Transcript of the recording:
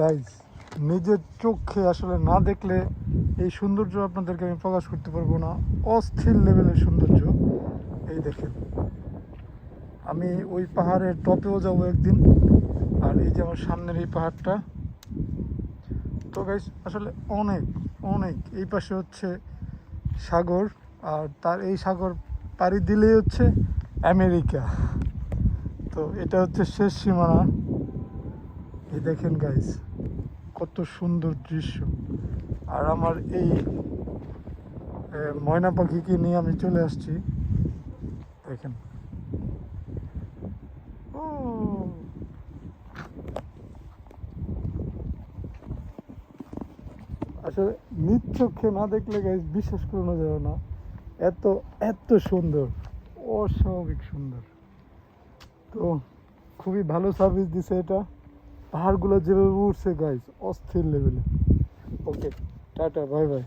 Guys, নিজের চোখে আসলে না দেখলে এই সৌন্দর্য আপনাদেরকে আমি প্রকাশ করতে পারবো না। অস্থির লেভেলের সৌন্দর্য। এই দেখেন, আমি ওই পাহাড়ের টপেও যাব একদিন। আর এই যে আমার সামনের এই পাহাড়টা, তো গাইজ আসলে অনেক অনেক। এই পাশে হচ্ছে সাগর, আর তার এই সাগর পাড়ি দিলেই হচ্ছে আমেরিকা। তো এটা হচ্ছে শেষ সীমানা। এই দেখেন গাইজ, কত সুন্দর দৃশ্য। আর আমার এই ময়না পাখিকে নিয়ে আমি চলে আসছি, দেখেন। ও, আসলে নিজ চোখে না দেখলে গাইজ বিশ্বাস করানো যাবে না। এত এত সুন্দর, অস্বাভাবিক সুন্দর। তো খুবই ভালো সার্ভিস দিছে এটা। পাহাড়গুলো যেভাবে উঠছে গাইজ, অস্থির লেভেলে। ওকে, টাটা, বাই বাই।